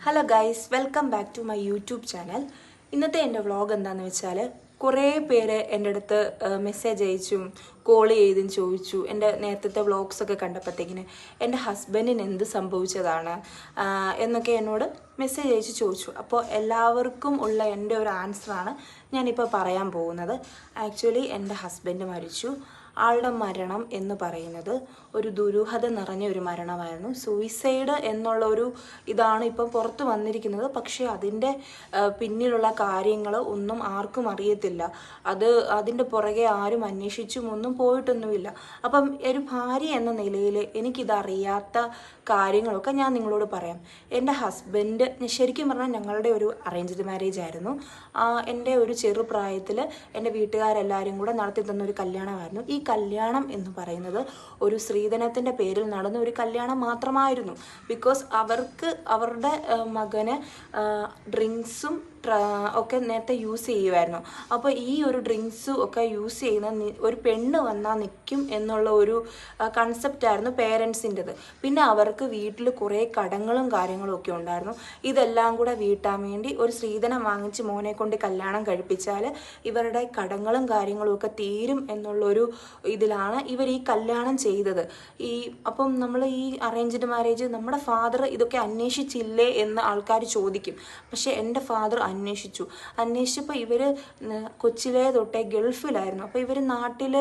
Hello guys, welcome back to my YouTube channel. ഇന്നത്തെ എൻ്റെ vlog എന്താണെന്ന് വെച്ചാൽ, കുറേ പേര് എൻ്റെ അടുത്ത് മെസ്സേജ് അയച്ചും കോൾ ചെയ്തും ചോദിച്ചു. എൻ്റെ നേരത്തെ വ്ളോഗ്സൊക്കെ കണ്ടപ്പോഴത്തേക്കിന് എൻ്റെ ഹസ്ബൻഡിന് എന്ത് സംഭവിച്ചതാണ് എന്നൊക്കെ എന്നോട് മെസ്സേജ് അയച്ച് ചോദിച്ചു. അപ്പോൾ എല്ലാവർക്കും ഉള്ള എൻ്റെ ഒരു ആൻസറാണ് ഞാനിപ്പോൾ പറയാൻ പോകുന്നത്. ആക്ച്വലി എൻ്റെ ഹസ്ബൻഡ് മരിച്ചു. ആളുടെ മരണം എന്ന് പറയുന്നത് ഒരു ദുരൂഹത നിറഞ്ഞ ഒരു മരണമായിരുന്നു. സൂയിസൈഡ് എന്നുള്ള ഒരു ഇതാണ് ഇപ്പം പുറത്ത് വന്നിരിക്കുന്നത്. പക്ഷേ അതിൻ്റെ പിന്നിലുള്ള കാര്യങ്ങൾ ഒന്നും ആർക്കും അറിയത്തില്ല. അതിൻ്റെ പുറകെ ആരും അന്വേഷിച്ചും ഒന്നും പോയിട്ടൊന്നുമില്ല. അപ്പം ഒരു ഭാര്യ എന്ന നിലയിൽ എനിക്കിതറിയാത്ത കാര്യങ്ങളൊക്കെ ഞാൻ നിങ്ങളോട് പറയാം. എൻ്റെ ഹസ്ബൻഡ് ശരിക്കും പറഞ്ഞാൽ ഞങ്ങളുടെ ഒരു അറേഞ്ച്ഡ് മാരേജ് ആയിരുന്നു. എൻ്റെ ഒരു ചെറുപ്രായത്തിൽ എൻ്റെ വീട്ടുകാരെല്ലാവരും കൂടെ നടത്തി തന്ന ഒരു കല്യാണമായിരുന്നു. ഈ കല്യാണം എന്ന് പറയുന്നത് ഒരു സ്ത്രീധനത്തിൻ്റെ പേരിൽ നടന്ന ഒരു കല്യാണം മാത്രമായിരുന്നു. ബിക്കോസ് അവരുടെ മകന് ഡ്രിങ്ക്സും ഒക്കെ നേരത്തെ യൂസ് ചെയ്യുമായിരുന്നു. അപ്പോൾ ഈ ഒരു ഡ്രിങ്ക്സും ഒക്കെ യൂസ് ചെയ്യുന്ന ഒരു പെണ്ണ് വന്നാൽ നിൽക്കും എന്നുള്ള ഒരു കൺസെപ്റ്റായിരുന്നു പേരൻസിൻ്റെത്. പിന്നെ അവർക്ക് വീട്ടിൽ കുറേ കടങ്ങളും കാര്യങ്ങളും ഒക്കെ ഉണ്ടായിരുന്നു. ഇതെല്ലാം കൂടെ വീട്ടാൻ വേണ്ടി ഒരു സ്ത്രീധനം വാങ്ങിച്ച് മോനെ കൊണ്ട് കല്യാണം കഴിപ്പിച്ചാൽ ഇവരുടെ കടങ്ങളും കാര്യങ്ങളും ഒക്കെ തീരും എന്നുള്ളൊരു ഇതിലാണ് ഇവർ ഈ കല്യാണം ചെയ്തത്. അപ്പം നമ്മൾ ഈ അറേഞ്ച്ഡ് മാരേജ് നമ്മുടെ ഫാദർ ഇതൊക്കെ അന്വേഷിച്ചില്ലേ എന്ന് ആൾക്കാർ ചോദിക്കും. പക്ഷേ എൻ്റെ ഫാദർ അന്വേഷിച്ചപ്പോൾ ഇവർ കൊച്ചിലെ തൊട്ടേ ഗൾഫിലായിരുന്നു. അപ്പോൾ ഇവർ നാട്ടിൽ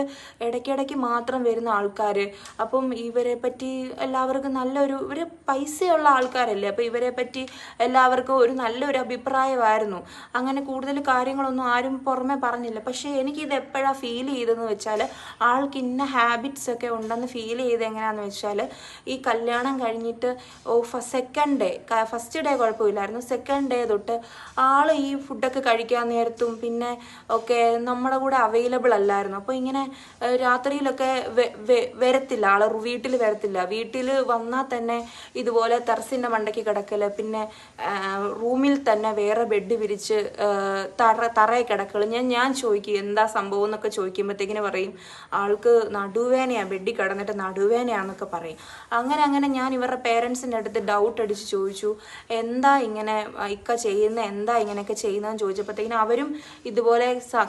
ഇടയ്ക്കിടയ്ക്ക് മാത്രം വരുന്ന ആൾക്കാർ. അപ്പം ഇവരെ പറ്റി എല്ലാവർക്കും ഇവർ പൈസയുള്ള ആൾക്കാരല്ലേ, അപ്പോൾ ഇവരെ പറ്റി എല്ലാവർക്കും ഒരു നല്ലൊരു അഭിപ്രായമായിരുന്നു. അങ്ങനെ കൂടുതൽ കാര്യങ്ങളൊന്നും ആരും പുറമെ പറഞ്ഞില്ല. പക്ഷേ എനിക്കിത് എപ്പോഴാണ് ഫീൽ ചെയ്തതെന്ന് വെച്ചാൽ, ആൾക്ക് ഇന്ന ഹാബിറ്റ്സ് ഒക്കെ ഉണ്ടെന്ന് ഫീൽ ചെയ്ത് എങ്ങനെയാണെന്ന് വെച്ചാൽ, ഈ കല്യാണം കഴിഞ്ഞിട്ട് സെക്കൻഡ് ഡേ, ഫസ്റ്റ് ഡേ കുഴപ്പമില്ലായിരുന്നു, സെക്കൻഡ് ഡേ തൊട്ട് ആൾ ഈ ഫുഡൊക്കെ കഴിക്കാൻ നേരത്തും പിന്നെ ഒക്കെ നമ്മുടെ കൂടെ അവൈലബിൾ അല്ലായിരുന്നു. അപ്പോൾ ഇങ്ങനെ രാത്രിയിലൊക്കെ വരത്തില്ല, ആൾ വീട്ടിൽ വരത്തില്ല. വീട്ടിൽ വന്നാൽ തന്നെ ഇതുപോലെ ടെറസിൻ്റെ മണ്ടയ്ക്ക് കിടക്കല്, പിന്നെ റൂമിൽ തന്നെ വേറെ ബെഡ് വിരിച്ച് തറയിൽ കിടക്കല്. ഞാൻ ചോദിക്കും എന്താ സംഭവം എന്നൊക്കെ ചോദിക്കുമ്പോഴത്തേക്കിന് പറയും ആൾക്ക് നടുവേനയാണ്, ബെഡിൽ കിടന്നിട്ട് നടുവേനയാണെന്നൊക്കെ പറയും. അങ്ങനെ ഞാൻ ഇവരുടെ പേരൻസിൻ്റെ അടുത്ത് ഡൗട്ട് അടിച്ച് ചോദിച്ചു, എന്താ ഇങ്ങനെ ഇക്ക ചെയ്യുന്ന, എന്താ ഇങ്ങനെയൊക്കെ ചെയ്യുന്നതെന്ന് ചോദിച്ചപ്പോഴത്തേക്കിനും അവരും ഇതുപോലെ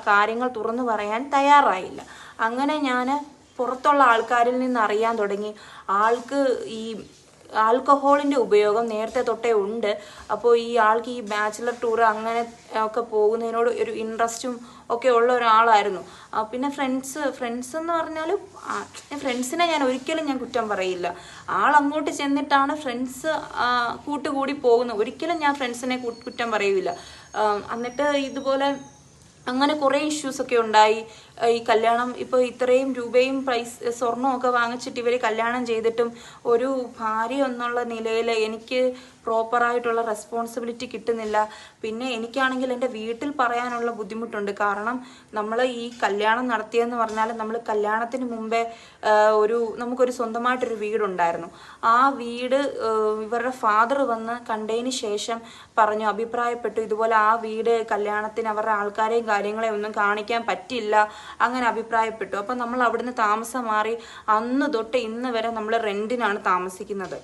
കാര്യങ്ങൾ തുറന്നു പറയാൻ തയ്യാറായില്ല. അങ്ങനെ ഞാൻ പുറത്തുള്ള ആൾക്കാരിൽ നിന്ന് അറിയാൻ തുടങ്ങി, ആൾക്ക് ഈ ആൽക്കഹോളിൻ്റെ ഉപയോഗം നേരത്തെ തൊട്ടേ ഉണ്ട്. അപ്പോൾ ഈ ആൾക്ക് ഈ ബാച്ചിലർ ടൂർ അങ്ങനെ ഒക്കെ പോകുന്നതിനോട് ഒരു ഇൻട്രസ്റ്റും ഒക്കെ ഉള്ള ഒരാളായിരുന്നു. പിന്നെ ഫ്രണ്ട്സ് എന്ന് പറഞ്ഞാൽ ഫ്രണ്ട്സിനെ ഞാൻ ഒരിക്കലും കുറ്റം പറയില്ല. അങ്ങോട്ട് ചെന്നിട്ടാണ് ഫ്രണ്ട്സ് കൂട്ടുകൂടി പോകുന്നത്. ഒരിക്കലും ഞാൻ ഫ്രണ്ട്സിനെ കുറ്റം പറയില്ല. എന്നിട്ട് ഇതുപോലെ അങ്ങനെ കുറേ ഇഷ്യൂസൊക്കെ ഉണ്ടായി. ഈ കല്യാണം ഇപ്പോൾ ഇത്രയും രൂപയും സ്വർണ്ണമൊക്കെ വാങ്ങിച്ചിട്ട് ഇവർ കല്യാണം ചെയ്തിട്ടും ഒരു ഭാര്യ എന്നുള്ള നിലയിൽ എനിക്ക് പ്രോപ്പറായിട്ടുള്ള റെസ്പോൺസിബിലിറ്റി കിട്ടുന്നില്ല. പിന്നെ എനിക്കാണെങ്കിൽ എൻ്റെ വീട്ടിൽ പറയാനുള്ള ബുദ്ധിമുട്ടുണ്ട്. കാരണം നമ്മൾ ഈ കല്യാണം നടത്തിയെന്ന് പറഞ്ഞാൽ നമ്മൾ കല്യാണത്തിന് മുമ്പേ നമുക്കൊരു സ്വന്തമായിട്ടൊരു വീടുണ്ടായിരുന്നു. ആ വീട് ഇവരുടെ ഫാദർ വന്ന് കണ്ടതിന് ശേഷം അഭിപ്രായപ്പെട്ടു, ഇതുപോലെ ആ വീട് കല്യാണത്തിന് അവരുടെ ആൾക്കാരെയും കാര്യങ്ങളെയും ഒന്നും കാണിക്കാൻ പറ്റില്ല, അങ്ങനെ അഭിപ്രായപ്പെട്ടു. അപ്പം നമ്മൾ അവിടുന്ന് താമസം മാറി അന്ന് തൊട്ട് ഇന്ന് വരെ നമ്മൾ റെൻറ്റിനാണ് താമസിക്കുന്നത്.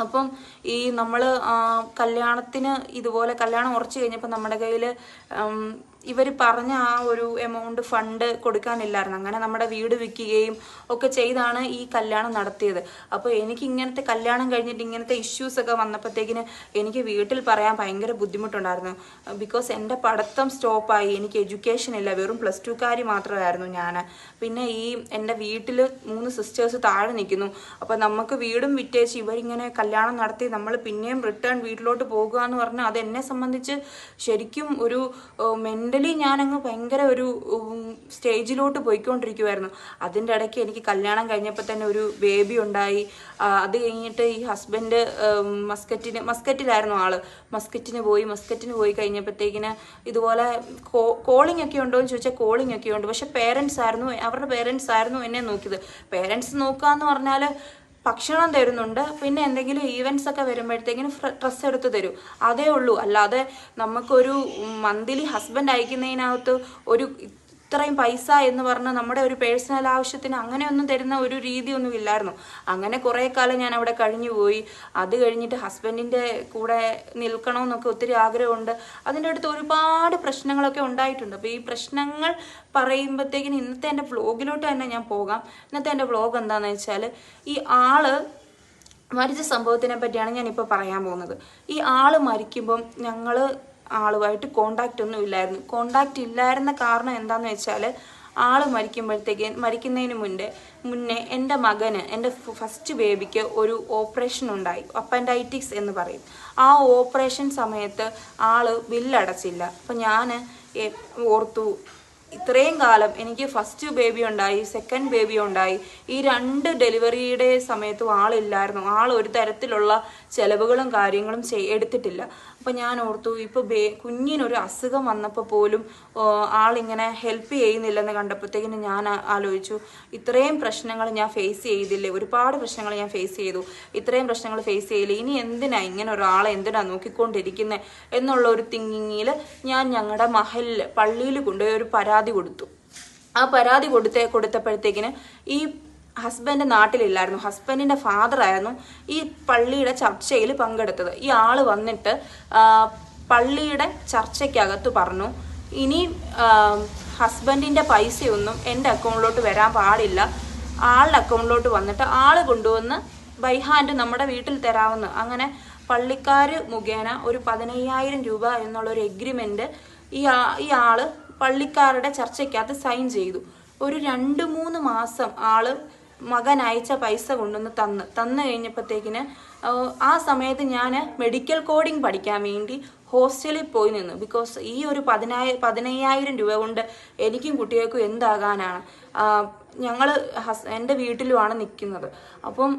അപ്പം നമ്മൾ കല്യാണത്തിന് ഇതുപോലെ കല്യാണം ഉറച്ചു കഴിഞ്ഞപ്പോൾ നമ്മുടെ കയ്യിൽ ഇവർ പറഞ്ഞ ആ ഒരു എമൗണ്ട് ഫണ്ട് കൊടുക്കാനില്ലായിരുന്നു. അങ്ങനെ നമ്മുടെ വീട് വിൽക്കുകയും ഒക്കെ ചെയ്താണ് ഈ കല്യാണം നടത്തിയത്. അപ്പോൾ എനിക്ക് ഇങ്ങനത്തെ കല്യാണം കഴിഞ്ഞിട്ട് ഇങ്ങനത്തെ ഇഷ്യൂസൊക്കെ വന്നപ്പോഴത്തേക്കിന് എനിക്ക് വീട്ടിൽ പറയാൻ ഭയങ്കര ബുദ്ധിമുട്ടുണ്ടായിരുന്നു. ബിക്കോസ് എൻ്റെ പഠിത്തം സ്റ്റോപ്പായി, എനിക്ക് എഡ്യൂക്കേഷൻ ഇല്ല, വെറും +2 മാത്രമായിരുന്നു ഞാൻ. പിന്നെ എൻ്റെ വീട്ടിൽ 3 സിസ്റ്റേഴ്സ് താഴെ നിൽക്കുന്നു. അപ്പോൾ നമുക്ക് വീടും വിറ്റേച്ച് ഇവരിങ്ങനെ കല്യാണം നടത്തി നമ്മൾ പിന്നെയും റിട്ടേൺ വീട്ടിലോട്ട് പോകുക എന്ന് പറഞ്ഞാൽ അതെന്നെ സംബന്ധിച്ച് ശരിക്കും ഒരു മെൻ്റലി ഞാനങ്ങ് ഭയങ്കര ഒരു സ്റ്റേജിലോട്ട് പോയിക്കൊണ്ടിരിക്കുമായിരുന്നു. അതിൻ്റെ ഇടയ്ക്ക് എനിക്ക് കല്യാണം കഴിഞ്ഞപ്പോൾ തന്നെ ഒരു ബേബി ഉണ്ടായി. അത് കഴിഞ്ഞിട്ട് ഈ ഹസ്ബൻഡ് മസ്കറ്റിലായിരുന്നു ആള്. മസ്കറ്റിന് പോയി കഴിഞ്ഞപ്പോഴത്തേക്കിന് ഇതുപോലെ കോളിംഗ് ഒക്കെ ഉണ്ടോ എന്ന് ചോദിച്ചാൽ കോളിംഗ് ഒക്കെ ഉണ്ട്. പക്ഷെ അവരുടെ പേരൻസ് ആയിരുന്നു എന്നെ നോക്കിയത്. പേരൻസ് നോക്കുക എന്ന് പറഞ്ഞാൽ ഭക്ഷണം തരുന്നുണ്ട്, പിന്നെ എന്തെങ്കിലും ഈവൻറ്റ്സ് ഒക്കെ വരുമ്പോഴത്തേക്കിനും ഡ്രസ്സ് എടുത്ത് തരും, അതേ ഉള്ളൂ. അല്ലാതെ നമുക്കൊരു മന്ത്ലി ഹസ്ബൻഡ് അയക്കുന്നതിനകത്ത് ഒരു ഇത്രയും പൈസ എന്ന് പറഞ്ഞാൽ നമ്മുടെ ഒരു പേഴ്സണൽ ആവശ്യത്തിന് അങ്ങനെയൊന്നും തരുന്ന ഒരു രീതിയൊന്നും ഇല്ലായിരുന്നു. അങ്ങനെ കുറേ കാലം ഞാൻ അവിടെ കഴിഞ്ഞു പോയി. അത് കഴിഞ്ഞിട്ട് ഹസ്ബൻഡിൻ്റെ കൂടെ നിൽക്കണമെന്നൊക്കെ ഒത്തിരി ആഗ്രഹമുണ്ട്. അതിൻ്റെ അടുത്ത് ഒരുപാട് പ്രശ്നങ്ങളൊക്കെ ഉണ്ടായിട്ടുണ്ട്. അപ്പോൾ ഈ പ്രശ്നങ്ങൾ പറയുമ്പോഴത്തേക്കിന് ഇന്നത്തെ എൻ്റെ വ്ളോഗിലോട്ട് തന്നെ ഞാൻ പോകാം. ഇന്നത്തെ എൻ്റെ വ്ളോഗ് എന്താണെന്ന് വെച്ചാൽ, ഈ ആള് മരിച്ച സംഭവത്തിനെ പറ്റിയാണ് ഞാനിപ്പോൾ പറയാൻ പോകുന്നത്. ഈ ആള് മരിക്കുമ്പം ഞങ്ങൾ ആളുമായിട്ട് കോണ്ടാക്റ്റ് ഒന്നും ഇല്ലായിരുന്നു. കോണ്ടാക്റ്റ് ഇല്ലായിരുന്ന കാരണം എന്താണെന്ന് വെച്ചാൽ, ആൾ മരിക്കുന്നതിന് മുന്നേ എൻ്റെ മകന്, എൻ്റെ ഫസ്റ്റ് ബേബിക്ക് ഒരു ഓപ്പറേഷൻ ഉണ്ടായി. അപ്പൻഡൈറ്റിക്സ് എന്ന് പറയും. ആ ഓപ്പറേഷൻ സമയത്ത് ആൾ ബില്ലടച്ചില്ല. അപ്പം ഞാൻ ഓർത്തു, ഇത്രയും കാലം എനിക്ക് ഫസ്റ്റ് ബേബി ഉണ്ടായി, സെക്കൻഡ് ബേബി ഉണ്ടായി, ഈ 2 ഡെലിവറിയുടെ സമയത്തും ആളില്ലായിരുന്നു. ആൾ ഒരു തരത്തിലുള്ള ചിലവുകളും കാര്യങ്ങളും എടുത്തിട്ടില്ല. അപ്പം ഞാൻ ഓർത്തു, ഇപ്പോൾ കുഞ്ഞിനൊരു അസുഖം വന്നപ്പോൾ പോലും ആളിങ്ങനെ ഹെൽപ്പ് ചെയ്യുന്നില്ലെന്ന് കണ്ടപ്പോഴത്തേക്കിന് ഞാൻ ആലോചിച്ചു, ഇത്രയും പ്രശ്നങ്ങൾ ഞാൻ ഫേസ് ചെയ്തില്ലേ, ഒരുപാട് പ്രശ്നങ്ങൾ ഞാൻ ഫേസ് ചെയ്തു, ഇത്രയും പ്രശ്നങ്ങൾ ഫേസ് ചെയ്യില്ല, ഇനി എന്തിനാ ഇങ്ങനെ ഒരാളെ എന്തിനാ നോക്കിക്കൊണ്ടിരിക്കുന്നത് എന്നുള്ള ഒരു തിങ്കിങ്ങിൽ ഞാൻ ഞങ്ങളുടെ പള്ളിയിൽ കൊണ്ടുപോയി ഒരു പരാതി കൊടുത്തു. ആ പരാതി കൊടുത്തപ്പോഴത്തേക്കിന് ഈ ഹസ്ബൻഡ് നാട്ടിലില്ലായിരുന്നു. ഹസ്ബൻഡിൻ്റെ ഫാദറായിരുന്നു ഈ പള്ളിയുടെ ചർച്ചയിൽ പങ്കെടുത്തത്. ഈ ആൾ വന്നിട്ട് പള്ളിയുടെ ചർച്ചയ്ക്കകത്ത് പറഞ്ഞു, ഇനി ഹസ്ബൻഡിൻ്റെ പൈസയൊന്നും എൻ്റെ അക്കൗണ്ടിലോട്ട് വരാൻ പാടില്ല, ആളുടെ അക്കൗണ്ടിലോട്ട് വന്നിട്ട് ആൾ കൊണ്ടുവന്ന് ബൈ ഹാൻഡ് നമ്മുടെ വീട്ടിൽ തരാമെന്ന്. അങ്ങനെ പള്ളിക്കാർ മുഖേന ഒരു 15,000 രൂപ എന്നുള്ളൊരു എഗ്രിമെൻ്റ് ഈ ആള് പള്ളിക്കാരുടെ ചർച്ചയ്ക്കകത്ത് സൈൻ ചെയ്തു. ഒരു 2-3 മാസം ആള് മകൻ അയച്ച പൈസ കൊണ്ടുവന്ന് തന്നു കഴിഞ്ഞപ്പോഴത്തേക്കിന് ആ സമയത്ത് ഞാൻ മെഡിക്കൽ കോഡിങ് പഠിക്കാൻ വേണ്ടി ഹോസ്റ്റലിൽ പോയി നിന്നു. ബിക്കോസ് ഈ ഒരു 15,000 രൂപ കൊണ്ട് എനിക്കും കുട്ടികൾക്കും എന്താകാനാണ്. ഞങ്ങൾ എൻ്റെ വീട്ടിലുമാണ് നിൽക്കുന്നത്. അപ്പം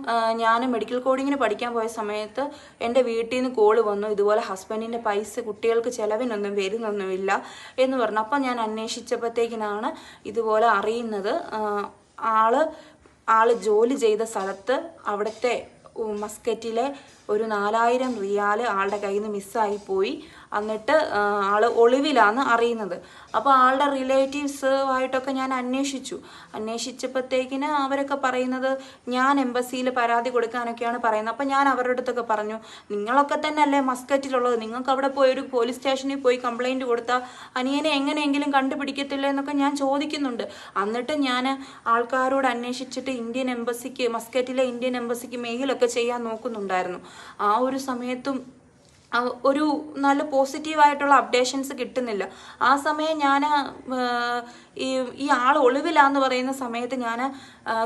ഞാൻ മെഡിക്കൽ കോഡിങ്ങിന് പഠിക്കാൻ പോയ സമയത്ത് എൻ്റെ വീട്ടിൽ നിന്ന് കോള് വന്നു, ഇതുപോലെ ഹസ്ബൻഡിൻ്റെ പൈസ കുട്ടികൾക്ക് ചിലവിനൊന്നും വരുന്നൊന്നുമില്ല എന്ന് പറഞ്ഞു. അപ്പം ഞാൻ അന്വേഷിച്ചപ്പോഴത്തേക്കിനാണ് ഇതുപോലെ അറിയുന്നത്, ആള് ജോലി ചെയ്ത സ്ഥലത്ത് അവിടുത്തെ മസ്കറ്റിലെ ഒരു 4,000 റിയാൽ ആളുടെ കയ്യിൽ നിന്ന് മിസ്സായിപ്പോയി. എന്നിട്ട് ആൾ ഒളിവിലാന്ന് അറിയുന്നത്. അപ്പോൾ ആളുടെ റിലേറ്റീവ്സുമായിട്ടൊക്കെ ഞാൻ അന്വേഷിച്ചപ്പോഴത്തേക്കിന് അവരൊക്കെ പറയുന്നത് ഞാൻ എംബസിയിൽ പരാതി കൊടുക്കാനൊക്കെയാണ് പറയുന്നത്. അപ്പം ഞാൻ അവരുടെ അടുത്തൊക്കെ പറഞ്ഞു, നിങ്ങളൊക്കെ തന്നെ അല്ലേ മസ്കറ്റിലുള്ളത്, നിങ്ങൾക്ക് അവിടെ പോയി ഒരു പോലീസ് സ്റ്റേഷനിൽ പോയി കംപ്ലൈൻറ്റ് കൊടുത്താൽ അനിയനെ എങ്ങനെയെങ്കിലും കണ്ടുപിടിക്കത്തില്ല എന്നൊക്കെ ഞാൻ ചോദിക്കുന്നുണ്ട്. എന്നിട്ട് ഞാൻ ആൾക്കാരോട് അന്വേഷിച്ചിട്ട് മസ്കറ്റിലെ ഇന്ത്യൻ എംബസിക്ക് മെയിലൊക്കെ ചെയ്യാൻ നോക്കുന്നുണ്ടായിരുന്നു. ആ ഒരു സമയത്തും ഒരു നല്ല പോസിറ്റീവായിട്ടുള്ള അപ്ഡേഷൻസ് കിട്ടുന്നില്ല. ആ സമയം ഞാൻ ഈ ആൾ ഒളിവിലാന്ന് പറയുന്ന സമയത്ത് ഞാൻ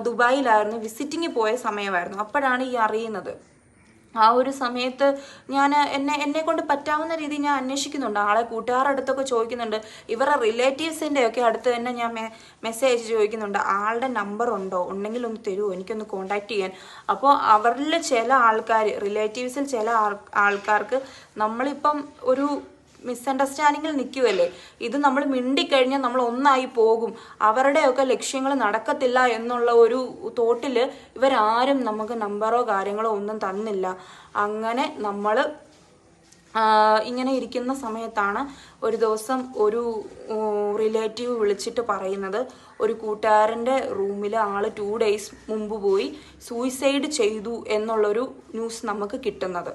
ദുബായിലായിരുന്നു, വിസിറ്റിങ് പോയ സമയമായിരുന്നു. അപ്പോഴാണ് ഈ അറിയുന്നത്. ആ ഒരു സമയത്ത് ഞാൻ എന്നെ കൊണ്ട് പറ്റാവുന്ന രീതിയിൽ ഞാൻ അന്വേഷിക്കുന്നുണ്ട്. ആളെ കൂട്ടുകാരുടെ അടുത്തൊക്കെ ചോദിക്കുന്നുണ്ട്, ഇവരുടെ റിലേറ്റീവ്സിൻ്റെ ഒക്കെ അടുത്ത് തന്നെ ഞാൻ മെസ്സേജ് ചോദിക്കുന്നുണ്ട്, ആളുടെ നമ്പർ ഉണ്ടെങ്കിൽ ഒന്ന് തരുമോ, എനിക്കൊന്ന് കോണ്ടാക്ട് ചെയ്യാൻ. അപ്പോൾ അവരിൽ ചില ആൾക്കാർ, റിലേറ്റീവ്സിൽ ചില ആൾക്കാർക്ക് നമ്മളിപ്പം ഒരു മിസ്അണ്ടർസ്റ്റാൻഡിങ്ങിൽ നിൽക്കുമല്ലേ, ഇത് നമ്മൾ മിണ്ടിക്കഴിഞ്ഞാൽ നമ്മൾ ഒന്നായി പോകും, അവരുടെയൊക്കെ ലക്ഷ്യങ്ങൾ നടക്കത്തില്ല എന്നുള്ള ഒരു തോട്ടിൽ ഇവരാരും നമുക്ക് നമ്പറോ കാര്യങ്ങളോ ഒന്നും തന്നില്ല. അങ്ങനെ നമ്മൾ ഇങ്ങനെ ഇരിക്കുന്ന സമയത്താണ് ഒരു ദിവസം ഒരു റിലേറ്റീവ് വിളിച്ചിട്ട് പറയുന്നത്, ഒരു കൂട്ടുകാരൻ്റെ റൂമിൽ ആൾ 2 days മുമ്പ് പോയി സൂയിസൈഡ് ചെയ്തു എന്നുള്ളൊരു ന്യൂസ് നമുക്ക് കിട്ടുന്നത്.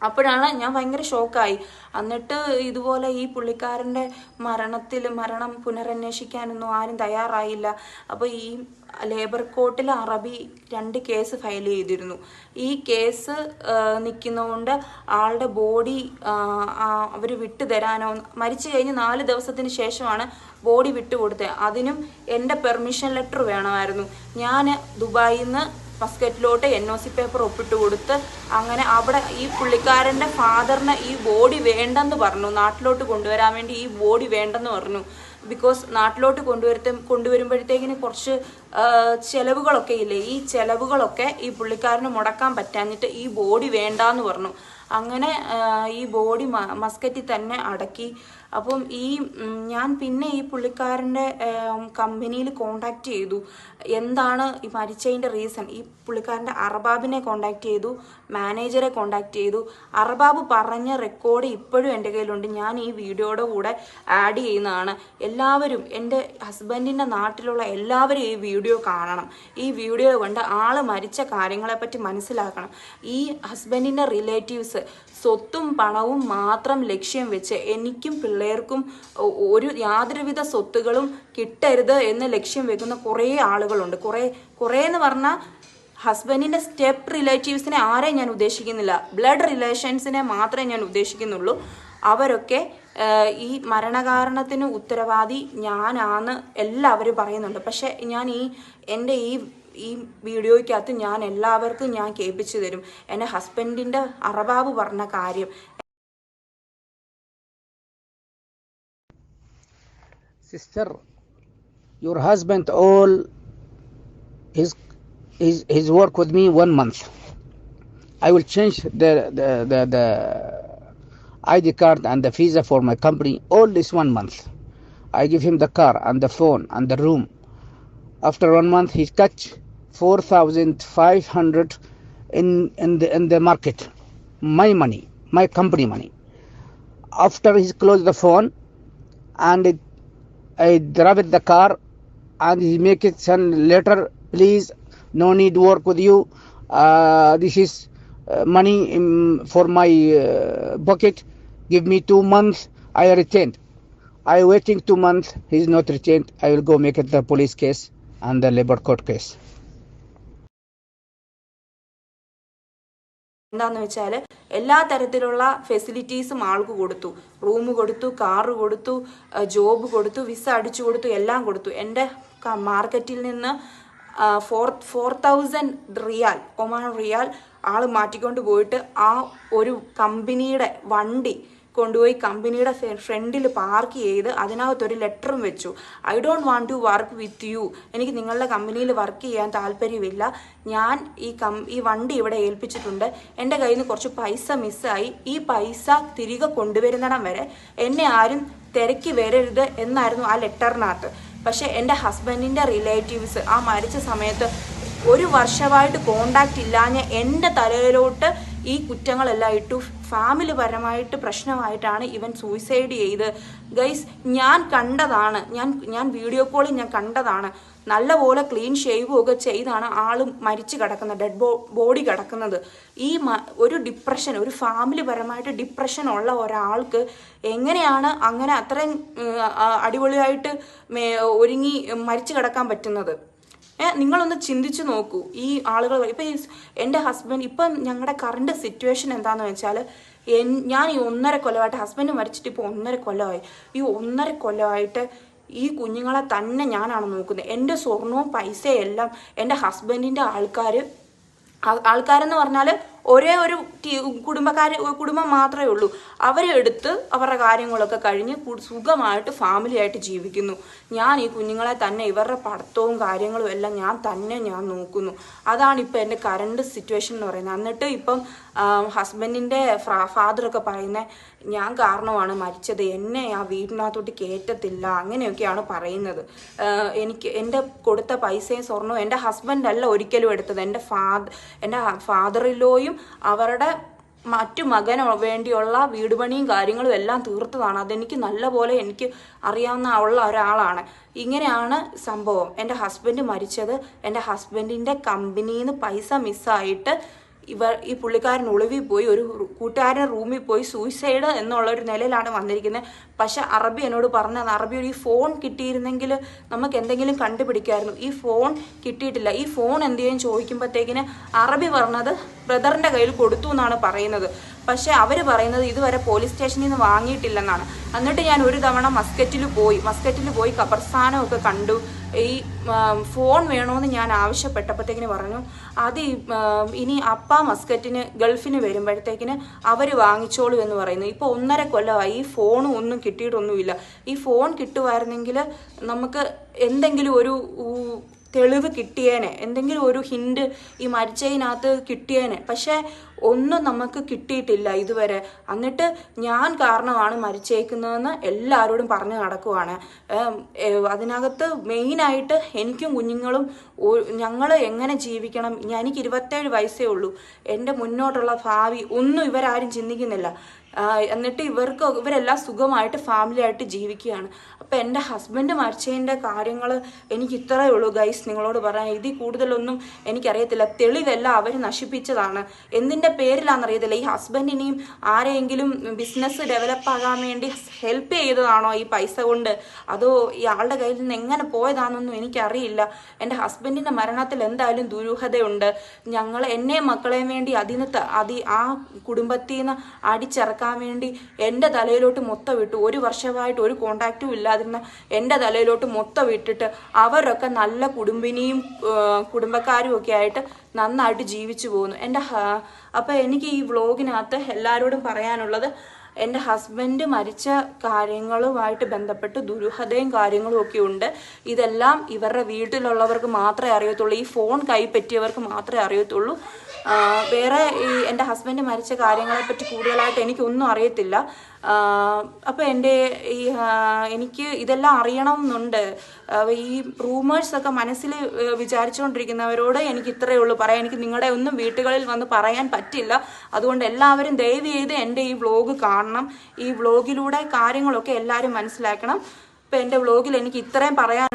അപ്പോഴാണ് ഞാൻ ഭയങ്കര ഷോക്കായി. എന്നിട്ട് ഇതുപോലെ ഈ പുള്ളിക്കാരൻ്റെ മരണം പുനരന്വേഷിക്കാനൊന്നും ആരും തയ്യാറായില്ല. അപ്പോൾ ഈ ലേബർ കോർട്ടിൽ അറബി 2 കേസ് ഫയൽ ചെയ്തിരുന്നു. ഈ കേസ് നിൽക്കുന്നതുകൊണ്ട് ആളുടെ ബോഡി അവർ വിട്ടുതരാനോ, മരിച്ചു കഴിഞ്ഞ് 4 ദിവസത്തിന് ശേഷമാണ് ബോഡി വിട്ടുകൊടുത്തത്. അതിനും എൻ്റെ പെർമിഷൻ ലെറ്റർ വേണമായിരുന്നു. ഞാൻ ദുബായിൽ നിന്ന് മസ്കറ്റിലോട്ട് NOC പേപ്പർ ഒപ്പിട്ട് കൊടുത്ത് അങ്ങനെ അവിടെ ഈ പുള്ളിക്കാരൻ്റെ ഫാദറിന് ഈ ബോഡി വേണ്ടെന്ന് പറഞ്ഞു, നാട്ടിലോട്ട് കൊണ്ടുവരാൻ വേണ്ടി ഈ ബോഡി വേണ്ടെന്ന് പറഞ്ഞു. ബിക്കോസ് നാട്ടിലോട്ട് കൊണ്ടുവരുമ്പോഴത്തേക്കിന് കുറച്ച് ചിലവുകളൊക്കെ ഇല്ലേ, ഈ ചിലവുകളൊക്കെ ഈ പുള്ളിക്കാരന് മുടക്കാൻ പറ്റാഞ്ഞിട്ട് ഈ ബോഡി വേണ്ടാന്ന് പറഞ്ഞു. അങ്ങനെ ഈ ബോഡി മസ്കറ്റിൽ തന്നെ അടക്കി. അപ്പം ഞാൻ പിന്നെ ഈ പുള്ളിക്കാരൻ്റെ കമ്പനിയിൽ കോണ്ടാക്ട് ചെയ്തു. എന്താണ് ഈ മരിച്ചതിൻ്റെ റീസൺ? ഈ പുള്ളിക്കാരൻ്റെ അർബാബിനെ കോണ്ടാക്ട് ചെയ്തു, മാനേജറെ കോണ്ടാക്ട് ചെയ്തു. അർബാബ് പറഞ്ഞ റെക്കോർഡ് ഇപ്പോഴും എൻ്റെ കയ്യിലുണ്ട്. ഞാൻ ഈ വീഡിയോയുടെ കൂടെ ആഡ് ചെയ്യുന്നതാണ്. എല്ലാവരും, എൻ്റെ ഹസ്ബൻഡിൻ്റെ നാട്ടിലുള്ള എല്ലാവരും ഈ വീഡിയോ കാണണം. ഈ വീഡിയോ കണ്ട് ആൾ മരിച്ച കാര്യങ്ങളെപ്പറ്റി മനസ്സിലാക്കണം. ഈ ഹസ്ബൻഡിൻ്റെ റിലേറ്റീവ്സ് സ്വത്തും പണവും മാത്രം ലക്ഷ്യം വെച്ച് എനിക്കും പിള്ളേർക്കും യാതൊരുവിധ സ്വത്തുകളും കിട്ടരുത് എന്ന് ലക്ഷ്യം വെക്കുന്ന കുറേ ആളുകളുണ്ട്. കുറേ എന്ന് പറഞ്ഞാൽ ഹസ്ബൻഡിൻ്റെ സ്റ്റെപ്പ് റിലേറ്റീവ്സിനെ ആരെയും ഞാൻ ഉദ്ദേശിക്കുന്നില്ല, ബ്ലഡ് റിലേഷൻസിനെ മാത്രമേ ഞാൻ ഉദ്ദേശിക്കുന്നുള്ളൂ. അവരൊക്കെ ഈ മരണകാരണത്തിന് ഉത്തരവാദി ഞാനാണ് എല്ലാവരും പറയുന്നുണ്ട്. പക്ഷെ ഞാൻ എൻ്റെ ഈ വീഡിയോയ്ക്കകത്ത് ഞാൻ എല്ലാവർക്കും ഞാൻ കേൾപ്പിച്ചു തരും എൻ്റെ ഹസ്ബൻഡിൻ്റെ അർബാബ് പറഞ്ഞ കാര്യം. Sister, your husband all his work with me 1 month. I will change the ID card and the visa for my company all this 1 month. I give him the car and the phone and the room. After 1 month, he cut 4,500 in the market, my money, my company money. After he closed the phone, and I drive the car, and he make it send letter, please, no need work with you. This is money for my pocket. Give me 2 months. I retained. I waiting 2 months. He's not retained. I will go make it the police case and the labor court case. എന്താന്ന് വെച്ചാൽ എല്ലാ തരത്തിലുള്ള ഫെസിലിറ്റീസും ആൾക്ക് കൊടുത്തു. Room കൊടുത്തു, car കൊടുത്തു, job കൊടുത്തു, വിസ അടിച്ചു കൊടുത്തു, എല്ലാം കൊടുത്തു. എൻ്റെ മാർക്കറ്റിൽ നിന്ന് 4,000 റിയാൽ, ഒമാൻ റിയാൽ ആൾ മാറ്റിക്കൊണ്ട് പോയിട്ട് ആ ഒരു കമ്പനിയുടെ വണ്ടി കൊണ്ടുപോയി കമ്പനിയുടെ ഫ്രണ്ടിൽ പാർക്ക് ചെയ്ത് അതിനകത്തൊരു ലെറ്ററും വെച്ചു. I don't want to work with you. എനിക്ക് നിങ്ങളുടെ കമ്പനിയിൽ വർക്ക് ചെയ്യാൻ താല്പര്യമില്ല. ഞാൻ ഈ വണ്ടി ഇവിടെ ഏൽപ്പിച്ചിട്ടുണ്ട്. എൻ്റെ കയ്യിൽ നിന്ന് കുറച്ച് പൈസ മിസ്സായി. ഈ പൈസ തിരികെ കൊണ്ടുവരുന്നിടം വരെ എന്നെ ആരും തിരക്കി വരരുത് എന്നായിരുന്നു ആ ലെറ്ററിനകത്ത്. പക്ഷേ എൻ്റെ ഹസ്ബൻഡിൻ്റെ റിലേറ്റീവ്സ് ആ മരിച്ച സമയത്ത് 1 വർഷമായിട്ട് കോണ്ടാക്റ്റ് ഇല്ലാഞ്ഞ എൻ്റെ തലയിലോട്ട് ഈ കുറ്റങ്ങളെല്ലാം ഇട്ടു. ഫാമിലി പരമായിട്ട് പ്രശ്നമായിട്ടാണ് ഇവൻ സൂയിസൈഡ് ചെയ്ത്. ഗൈസ്, ഞാൻ കണ്ടതാണ്, ഞാൻ വീഡിയോ കോളിൽ ഞാൻ കണ്ടതാണ്. നല്ലപോലെ ക്ലീൻ ഷേവും ഒക്കെ ചെയ്താണ് ആൾ മരിച്ചു കിടക്കുന്നത്, ഡെഡ് ബോഡി കിടക്കുന്നത്. ഒരു ഡിപ്രഷൻ, ഒരു ഫാമിലി പരമായിട്ട് ഡിപ്രഷൻ ഉള്ള ഒരാൾക്ക് എങ്ങനെയാണ് അങ്ങനെ അത്രയും അടിപൊളിയായിട്ട് ഒരുങ്ങി മരിച്ചു കിടക്കാൻ പറ്റുന്നത്? നിങ്ങളൊന്ന് ചിന്തിച്ചു നോക്കൂ. ഈ ആളുകൾ ഇപ്പം എൻ്റെ ഹസ്ബൻഡ്, ഇപ്പം ഞങ്ങളുടെ കറണ്ട് സിറ്റുവേഷൻ എന്താണെന്ന് വെച്ചാൽ, ഞാൻ ഈ 1.5 കൊല്ലമായിട്ട്, ഹസ്ബൻഡ് മരിച്ചിട്ട് ഇപ്പോൾ 1.5 കൊല്ലമായി. ഈ 1.5 കൊല്ലമായിട്ട് ഈ കുഞ്ഞുങ്ങളെ തന്നെ ഞാനാണ് നോക്കുന്നത്. എൻ്റെ സ്വർണവും പൈസയും എല്ലാം എൻ്റെ ഹസ്ബൻഡിൻ്റെ ആൾക്കാരെന്ന് പറഞ്ഞാൽ ഒരേ ഒരു കുടുംബം മാത്രമേ ഉള്ളൂ. അവരെ എടുത്ത് അവരുടെ കാര്യങ്ങളൊക്കെ കഴിഞ്ഞ് സുഖമായിട്ട് ഫാമിലിയായിട്ട് ജീവിക്കുന്നു. ഞാൻ ഈ കുഞ്ഞുങ്ങളെ തന്നെ, ഇവരുടെ പഠിത്തവും കാര്യങ്ങളും എല്ലാം ഞാൻ നോക്കുന്നു. അതാണ് ഇപ്പം എൻ്റെ കറണ്ട് സിറ്റുവേഷൻ എന്ന് പറയുന്നത്. എന്നിട്ട് ഇപ്പം ഹസ്ബൻഡിൻ്റെ ഫാദറൊക്കെ പറയുന്നത് ഞാൻ കാരണമാണ് മരിച്ചത്, എന്നെ ആ വീടിനകത്തോട്ട് കയറ്റത്തില്ല, അങ്ങനെയൊക്കെയാണ് പറയുന്നത്. എൻ്റെ കൊടുത്ത പൈസയും സ്വർണവും എൻ്റെ ഹസ്ബൻഡല്ല ഒരിക്കലും എടുത്തത്. എൻ്റെ ഫാദറിലോയും അവരുടെ മറ്റു മകന് വേണ്ടിയുള്ള വീട് പണിയും കാര്യങ്ങളും എല്ലാം തീർത്തതാണ്. അതെനിക്ക് നല്ലപോലെ എനിക്ക് അറിയാവുന്ന ഒരാളാണ്. ഇങ്ങനെയാണ് സംഭവം. എൻ്റെ ഹസ്ബൻഡ് മരിച്ചത് എൻ്റെ ഹസ്ബൻഡിൻ്റെ കമ്പനിയിൽ നിന്ന് പൈസ മിസ്സായിട്ട് ഈ പുള്ളിക്കാരൻ ഒളിവിൽ പോയി ഒരു കൂട്ടുകാരൻ റൂമിൽ പോയി സൂയിസൈഡ് എന്നുള്ളൊരു നിലയിലാണ് വന്നിരിക്കുന്നത്. പക്ഷെ അറബി എന്നോട് പറഞ്ഞത്, അറബി ഈ ഫോൺ കിട്ടിയിരുന്നെങ്കിൽ നമുക്ക് എന്തെങ്കിലും കണ്ടുപിടിക്കായിരുന്നു. ഈ ഫോൺ കിട്ടിയിട്ടില്ല. ഈ ഫോൺ എന്ത് ചെയ്യും ചോദിക്കുമ്പോഴത്തേക്കിന് അറബി പറഞ്ഞത് ബ്രദറിൻ്റെ കയ്യിൽ കൊടുത്തു എന്നാണ് പറയുന്നത്. പക്ഷെ അവർ പറയുന്നത് ഇതുവരെ പോലീസ് സ്റ്റേഷനിൽ നിന്ന് വാങ്ങിയിട്ടില്ലെന്നാണ്. എന്നിട്ട് ഞാൻ ഒരു തവണ മസ്കറ്റിൽ പോയി ഖബർസ്ഥാനമൊക്കെ കണ്ടു. ഈ ഫോൺ വേണമെന്ന് ഞാൻ ആവശ്യപ്പെട്ടപ്പോഴത്തേക്കിന് പറഞ്ഞു അത് ഇനി മസ്കറ്റിന് ഗൾഫിന് വരുമ്പോഴത്തേക്കിന് അവർ വാങ്ങിച്ചോളൂ എന്ന് പറയുന്നു. ഇപ്പോൾ 1.5 കൊല്ലമായി ഈ ഫോണും ഒന്നും കിട്ടിയിട്ടൊന്നുമില്ല. ഈ ഫോൺ കിട്ടുമായിരുന്നെങ്കിൽ നമുക്ക് എന്തെങ്കിലും ഒരു തെളിവ് കിട്ടിയേനെ, എന്തെങ്കിലും ഒരു ഹിൻഡ് ഈ മരിച്ചതിനകത്ത് കിട്ടിയേനെ. പക്ഷേ ഒന്നും നമുക്ക് കിട്ടിയിട്ടില്ല ഇതുവരെ. എന്നിട്ട് ഞാൻ കാരണമാണ് മരിച്ചേക്കുന്നതെന്ന് എല്ലാവരോടും പറഞ്ഞു നടക്കുവാണ്. അതിനകത്ത് മെയിനായിട്ട് എനിക്കും കുഞ്ഞുങ്ങളും ഞങ്ങൾ എങ്ങനെ ജീവിക്കണം, എനിക്ക് 27 വയസ്സേ ഉള്ളൂ, എൻ്റെ മുന്നോട്ടുള്ള ഭാവി ഒന്നും ഇവരാരും ചിന്തിക്കുന്നില്ല. എന്നിട്ട് ഇവരെല്ലാം സുഖമായിട്ട് ഫാമിലി ആയിട്ട് ജീവിക്കുകയാണ്. അപ്പം എൻ്റെ ഹസ്ബൻഡ് മരിച്ചതിൻ്റെ കാര്യങ്ങൾ എനിക്ക് ഇത്രയേ ഉള്ളൂ ഗൈസ് നിങ്ങളോട് പറയാൻ. ഇതിൽ കൂടുതലൊന്നും എനിക്കറിയത്തില്ല. തെളിവെല്ലാം അവർ നശിപ്പിച്ചതാണ്. എന്തിൻ്റെ പേരിലാണെന്നറിയത്തില്ല. ഈ ഹസ്ബൻഡിനെയും ആരെയെങ്കിലും ബിസിനസ് ഡെവലപ്പ് ആകാൻ വേണ്ടി ഹെൽപ്പ് ചെയ്തതാണോ ഈ പൈസ കൊണ്ട്, അതോ ഈ ആളുടെ കയ്യിൽ നിന്ന് എങ്ങനെ പോയതാണെന്നൊന്നും എനിക്കറിയില്ല. എൻ്റെ ഹസ്ബൻഡിൻ്റെ മരണത്തിൽ എന്തായാലും ദുരൂഹതയുണ്ട്. എന്നെയും മക്കളെയും വേണ്ടി ആ കുടുംബത്തിൽ നിന്ന് അടിച്ചിറക്കാൻ വേണ്ടി എൻ്റെ തലയിലോട്ട് മൊത്തം വിട്ടു. 1 വർഷമായിട്ട് ഒരു കോണ്ടാക്റ്റും ഇല്ലാതിരുന്ന എൻ്റെ തലയിലോട്ട് മൊത്തം വിട്ടിട്ട് അവരൊക്കെ നല്ല കുടുംബക്കാരും ഒക്കെ ആയിട്ട് നന്നായിട്ട് ജീവിച്ചു പോകുന്നു. അപ്പം എനിക്ക് ഈ വ്ളോഗിനകത്ത് എല്ലാവരോടും പറയാനുള്ളത്, എൻ്റെ ഹസ്ബൻഡ് മരിച്ച കാര്യങ്ങളുമായിട്ട് ബന്ധപ്പെട്ട് ദുരൂഹതയും കാര്യങ്ങളും ഒക്കെ ഉണ്ട്. ഇതെല്ലാം ഇവരുടെ വീട്ടിലുള്ളവർക്ക് മാത്രമേ അറിയത്തുള്ളൂ. ഈ ഫോൺ കൈപ്പറ്റിയവർക്ക് മാത്രമേ അറിയത്തുള്ളൂ. വേറെ ഈ എൻ്റെ ഹസ്ബൻഡ് മരിച്ച കാര്യങ്ങളെപ്പറ്റി കൂടുതലായിട്ട് എനിക്കൊന്നും അറിയത്തില്ല. അപ്പോൾ എനിക്ക് ഇതെല്ലാം അറിയണം എന്നുണ്ട്. ഈ റൂമേഴ്സൊക്കെ മനസ്സിൽ വിചാരിച്ചുകൊണ്ടിരിക്കുന്നവരോട് എനിക്ക് ഇത്രയേ ഉള്ളൂ പറയാൻ. എനിക്ക് നിങ്ങളുടെ ഒന്നും വീട്ടുകളിൽ വന്ന് പറയാൻ പറ്റില്ല. അതുകൊണ്ട് എല്ലാവരും ദയവ് ചെയ്ത് എൻ്റെ ഈ വ്ളോഗ് കാണണം. ഈ വ്ളോഗിലൂടെ കാര്യങ്ങളൊക്കെ എല്ലാവരും മനസ്സിലാക്കണം. ഇപ്പം എൻ്റെ വ്ളോഗിൽ എനിക്ക് ഇത്രയും പറയാൻ